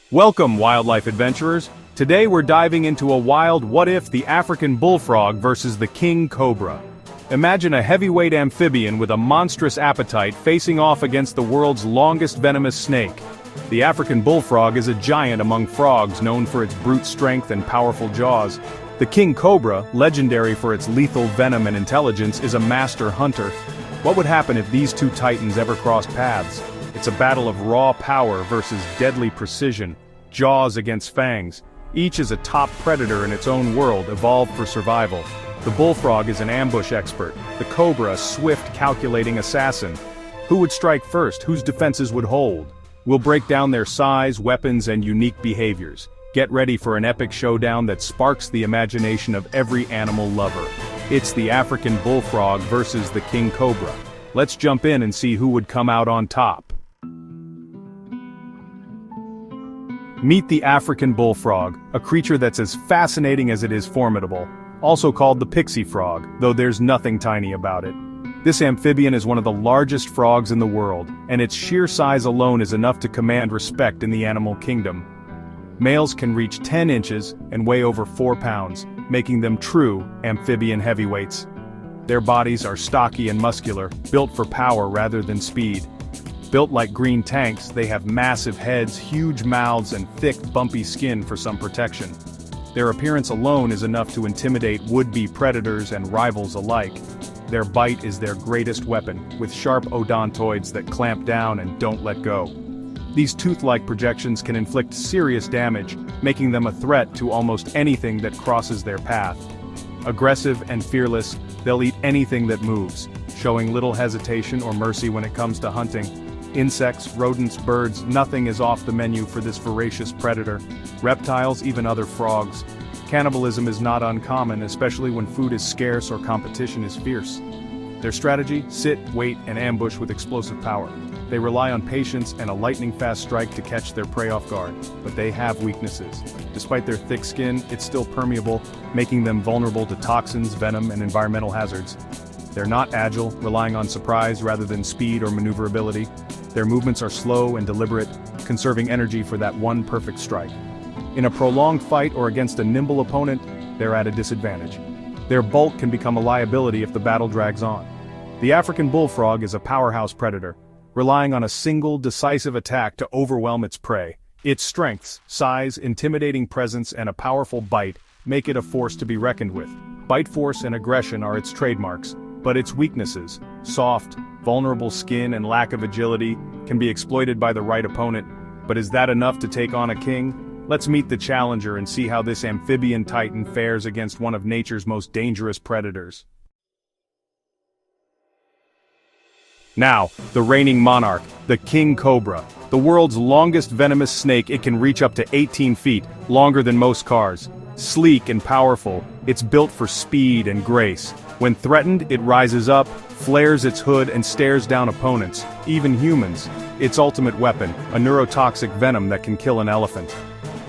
Welcome, wildlife adventurers. Today we're diving into a wild what-if the African bullfrog versus the King Cobra. Imagine a heavyweight amphibian with a monstrous appetite facing off against the world's longest venomous snake. The African bullfrog is a giant among frogs known for its brute strength and powerful jaws. The King Cobra, legendary for its lethal venom and intelligence, is a master hunter. What would happen if these two titans ever crossed paths? It's a battle of raw power versus deadly precision, jaws against fangs. Each is a top predator in its own world, evolved for survival. The bullfrog is an ambush expert, the cobra a swift, calculating assassin. Who would strike first? Whose defenses would hold? We'll break down their size, weapons, and unique behaviors. Get ready for an epic showdown that sparks the imagination of every animal lover. It's the African bullfrog versus the King Cobra. Let's jump in and see who would come out on top. Meet the African bullfrog, a creature that's as fascinating as it is formidable. Also called the pixie frog, though there's nothing tiny about it. This amphibian is one of the largest frogs in the world, and its sheer size alone is enough to command respect in the animal kingdom. Males can reach 10 inches and weigh over 4 pounds, making them true amphibian heavyweights. Their bodies are stocky and muscular, built for power rather than speed. Built like green tanks, they have massive heads, huge mouths, and thick, bumpy skin for some protection. Their appearance alone is enough to intimidate would-be predators and rivals alike. Their bite is their greatest weapon, with sharp odontoids that clamp down and don't let go. These tooth-like projections can inflict serious damage, making them a threat to almost anything that crosses their path. Aggressive and fearless, they'll eat anything that moves, showing little hesitation or mercy when it comes to hunting. Insects, rodents, birds, nothing is off the menu for this voracious predator. Reptiles, even other frogs. Cannibalism is not uncommon, especially when food is scarce or competition is fierce. Their strategy: sit, wait, and ambush with explosive power. They rely on patience and a lightning-fast strike to catch their prey off guard, but they have weaknesses. Despite their thick skin, it's still permeable, making them vulnerable to toxins, venom, and environmental hazards. They're not agile, relying on surprise rather than speed or maneuverability. Their movements are slow and deliberate, conserving energy for that one perfect strike. In a prolonged fight or against a nimble opponent, they're at a disadvantage. Their bulk can become a liability if the battle drags on. The African bullfrog is a powerhouse predator, relying on a single, decisive attack to overwhelm its prey. Its strengths, size, intimidating presence, and a powerful bite make it a force to be reckoned with. Bite force and aggression are its trademarks, but its weaknesses, soft, vulnerable skin and lack of agility, can be exploited by the right opponent. But is that enough to take on a king? Let's meet the challenger and see how this amphibian titan fares against one of nature's most dangerous predators. Now, the reigning monarch, the King Cobra. The world's longest venomous snake, it can reach up to 18 feet, longer than most cars. Sleek and powerful, it's built for speed and grace. When threatened, it rises up, flares its hood, and stares down opponents, even humans. Its ultimate weapon, a neurotoxic venom that can kill an elephant.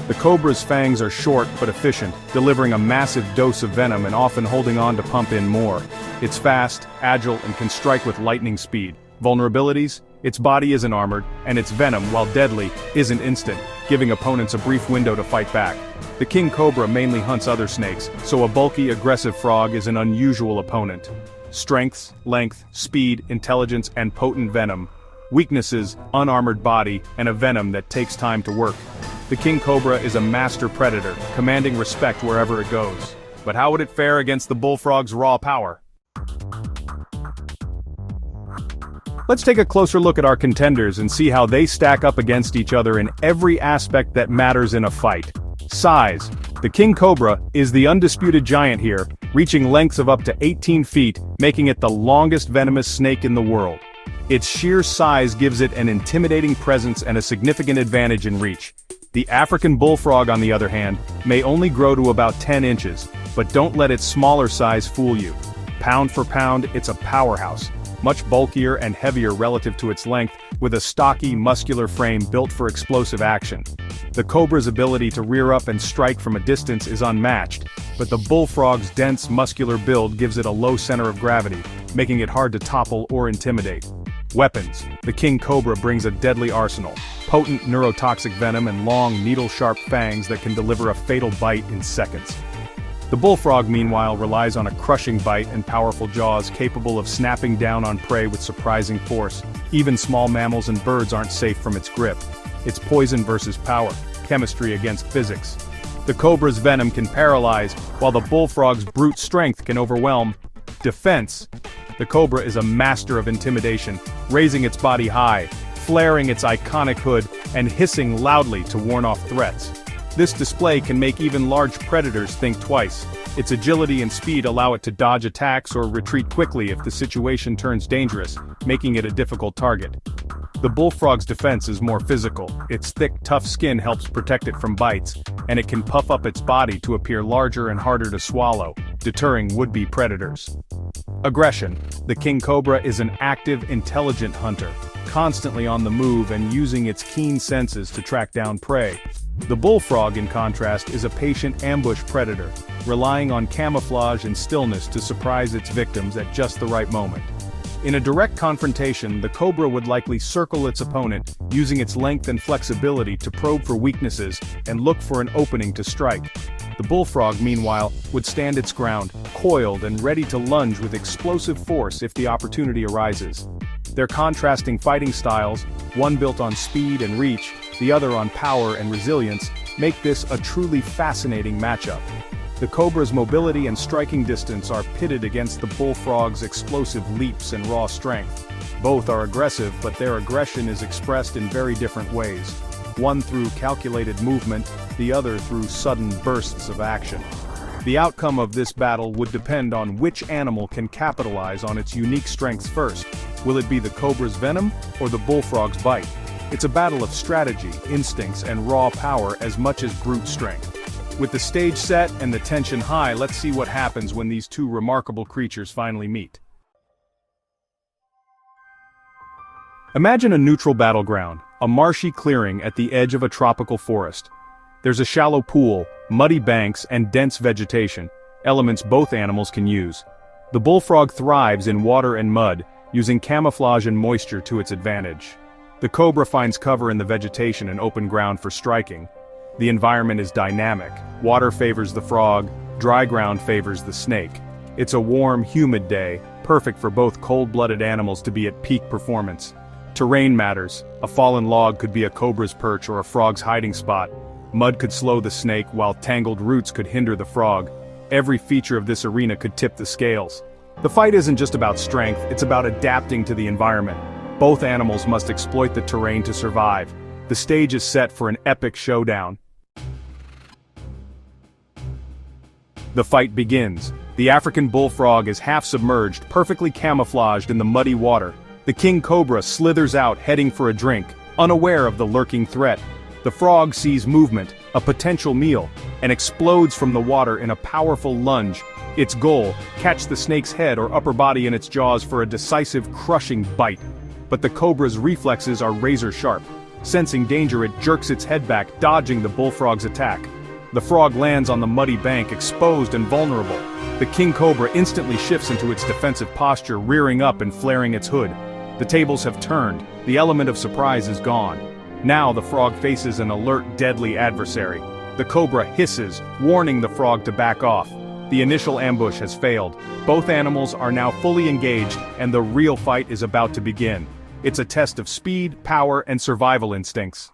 The cobra's fangs are short but efficient, delivering a massive dose of venom and often holding on to pump in more. It's fast, agile, and can strike with lightning speed. Vulnerabilities? Its body isn't armored, and its venom, while deadly, isn't instant, giving opponents a brief window to fight back. The King Cobra mainly hunts other snakes, so a bulky, aggressive frog is an unusual opponent. Strengths, length, speed, intelligence, and potent venom. Weaknesses: unarmored body, and a venom that takes time to work. The King Cobra is a master predator, commanding respect wherever it goes. But how would it fare against the bullfrog's raw power? Let's take a closer look at our contenders and see how they stack up against each other in every aspect that matters in a fight. Size. The King Cobra is the undisputed giant here, reaching lengths of up to 18 feet, making it the longest venomous snake in the world. Its sheer size gives it an intimidating presence and a significant advantage in reach. The African bullfrog, on the other hand, may only grow to about 10 inches, but don't let its smaller size fool you. Pound for pound, it's a powerhouse, much bulkier and heavier relative to its length, with a stocky, muscular frame built for explosive action. The cobra's ability to rear up and strike from a distance is unmatched, but the bullfrog's dense, muscular build gives it a low center of gravity, making it hard to topple or intimidate. Weapons. The King Cobra brings a deadly arsenal. Potent neurotoxic venom and long, needle-sharp fangs that can deliver a fatal bite in seconds. The bullfrog, meanwhile, relies on a crushing bite and powerful jaws capable of snapping down on prey with surprising force. Even small mammals and birds aren't safe from its grip. It's poison versus power, chemistry against physics. The cobra's venom can paralyze, while the bullfrog's brute strength can overwhelm. Defense. The cobra is a master of intimidation, raising its body high, flaring its iconic hood, and hissing loudly to warn off threats. This display can make even large predators think twice. Its agility and speed allow it to dodge attacks or retreat quickly if the situation turns dangerous, making it a difficult target. The bullfrog's defense is more physical. Its thick, tough skin helps protect it from bites, and it can puff up its body to appear larger and harder to swallow, deterring would-be predators. Aggression. The king cobra is an active, intelligent hunter, constantly on the move and using its keen senses to track down prey. The bullfrog, in contrast, is a patient ambush predator, relying on camouflage and stillness to surprise its victims at just the right moment. In a direct confrontation, the cobra would likely circle its opponent, using its length and flexibility to probe for weaknesses and look for an opening to strike. The bullfrog, meanwhile, would stand its ground, coiled and ready to lunge with explosive force if the opportunity arises. Their contrasting fighting styles, one built on speed and reach, the other on power and resilience, make this a truly fascinating matchup. The cobra's mobility and striking distance are pitted against the bullfrog's explosive leaps and raw strength. Both are aggressive, but their aggression is expressed in very different ways. One through calculated movement, the other through sudden bursts of action. The outcome of this battle would depend on which animal can capitalize on its unique strengths first. Will it be the cobra's venom or the bullfrog's bite? It's a battle of strategy, instincts, and raw power as much as brute strength. With the stage set and the tension high, let's see what happens when these two remarkable creatures finally meet. Imagine a neutral battleground, a marshy clearing at the edge of a tropical forest. There's a shallow pool, muddy banks, and dense vegetation, elements both animals can use. The bullfrog thrives in water and mud, using camouflage and moisture to its advantage. The cobra finds cover in the vegetation and open ground for striking. The environment is dynamic. Water favors the frog, dry ground favors the snake. It's a warm, humid day, perfect for both cold-blooded animals to be at peak performance. Terrain matters. A fallen log could be a cobra's perch or a frog's hiding spot. Mud could slow the snake, while tangled roots could hinder the frog. Every feature of this arena could tip the scales. The fight isn't just about strength, it's about adapting to the environment. Both animals must exploit the terrain to survive. The stage is set for an epic showdown. The fight begins. The African bullfrog is half submerged, perfectly camouflaged in the muddy water. The king cobra slithers out, heading for a drink, unaware of the lurking threat. The frog sees movement, a potential meal, and explodes from the water in a powerful lunge. Its goal, catch the snake's head or upper body in its jaws for a decisive, crushing bite. But the cobra's reflexes are razor sharp. Sensing danger, it jerks its head back, dodging the bullfrog's attack. The frog lands on the muddy bank, exposed and vulnerable. The king cobra instantly shifts into its defensive posture, rearing up and flaring its hood. The tables have turned. The element of surprise is gone. Now the frog faces an alert, deadly adversary. The cobra hisses, warning the frog to back off. The initial ambush has failed. Both animals are now fully engaged, and the real fight is about to begin. It's a test of speed, power, and survival instincts.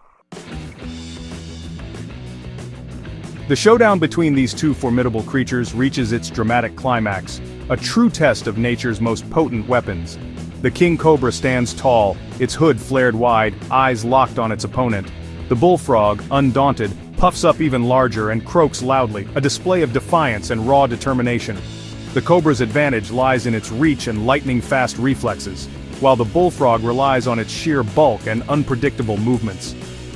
The showdown between these two formidable creatures reaches its dramatic climax, a true test of nature's most potent weapons. The king cobra stands tall, its hood flared wide, eyes locked on its opponent. The bullfrog, undaunted, puffs up even larger and croaks loudly, a display of defiance and raw determination. The cobra's advantage lies in its reach and lightning-fast reflexes, while the bullfrog relies on its sheer bulk and unpredictable movements.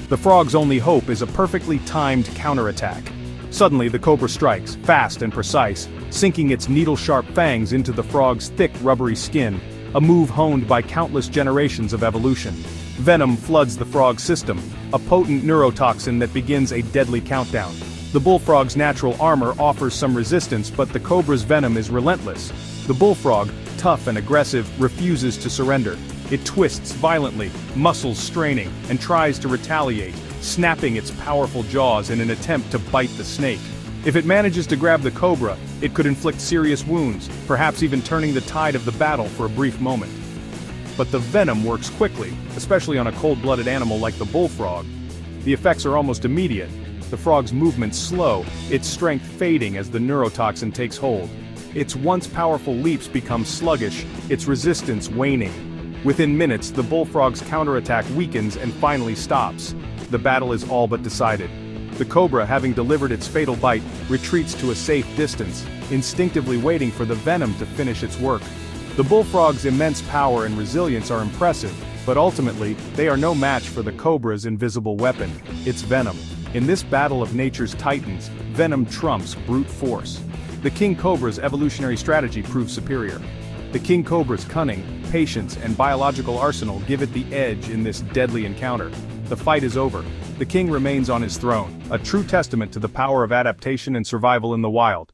The frog's only hope is a perfectly timed counterattack. Suddenly the cobra strikes, fast and precise, sinking its needle-sharp fangs into the frog's thick, rubbery skin, a move honed by countless generations of evolution. Venom floods the frog's system, a potent neurotoxin that begins a deadly countdown. The bullfrog's natural armor offers some resistance, but the cobra's venom is relentless. The bullfrog, tough and aggressive, refuses to surrender. It twists violently, muscles straining, and tries to retaliate, snapping its powerful jaws in an attempt to bite the snake. If it manages to grab the cobra, it could inflict serious wounds, perhaps even turning the tide of the battle for a brief moment. But the venom works quickly, especially on a cold-blooded animal like the bullfrog. The effects are almost immediate. The frog's movements slow, its strength fading as the neurotoxin takes hold. Its once powerful leaps become sluggish, its resistance waning. Within minutes, the bullfrog's counterattack weakens and finally stops. The battle is all but decided. The cobra, having delivered its fatal bite, retreats to a safe distance, instinctively waiting for the venom to finish its work. The bullfrog's immense power and resilience are impressive, but ultimately, they are no match for the cobra's invisible weapon, its venom. In this battle of nature's titans, venom trumps brute force. The king cobra's evolutionary strategy proves superior. The king cobra's cunning, patience, and biological arsenal give it the edge in this deadly encounter. The fight is over. The king remains on his throne, a true testament to the power of adaptation and survival in the wild.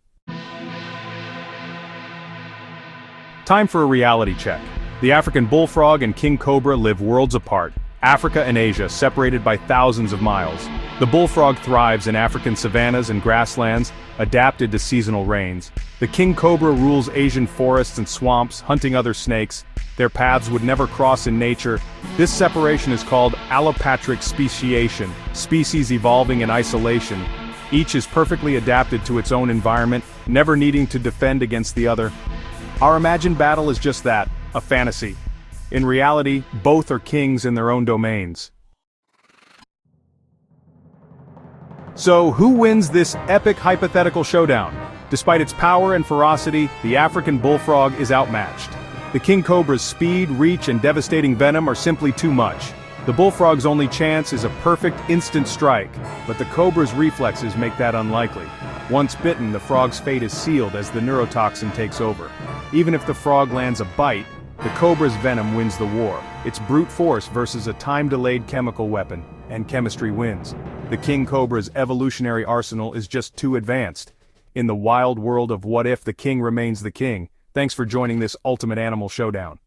Time for a reality check. The African bullfrog and king cobra live worlds apart, Africa and Asia separated by thousands of miles. The bullfrog thrives in African savannas and grasslands, adapted to seasonal rains. The king cobra rules Asian forests and swamps, hunting other snakes. Their paths would never cross in nature. This separation is called allopatric speciation, species evolving in isolation. Each is perfectly adapted to its own environment, never needing to defend against the other. Our imagined battle is just that, a fantasy. In reality, both are kings in their own domains. So, who wins this epic hypothetical showdown? Despite its power and ferocity, the African bullfrog is outmatched. The king cobra's speed, reach, and devastating venom are simply too much. The bullfrog's only chance is a perfect instant strike, but the cobra's reflexes make that unlikely. Once bitten, the frog's fate is sealed as the neurotoxin takes over. Even if the frog lands a bite, the cobra's venom wins the war. It's brute force versus a time-delayed chemical weapon, and chemistry wins. The king cobra's evolutionary arsenal is just too advanced. In the wild world of what if the king remains the king, thanks for joining this ultimate animal showdown.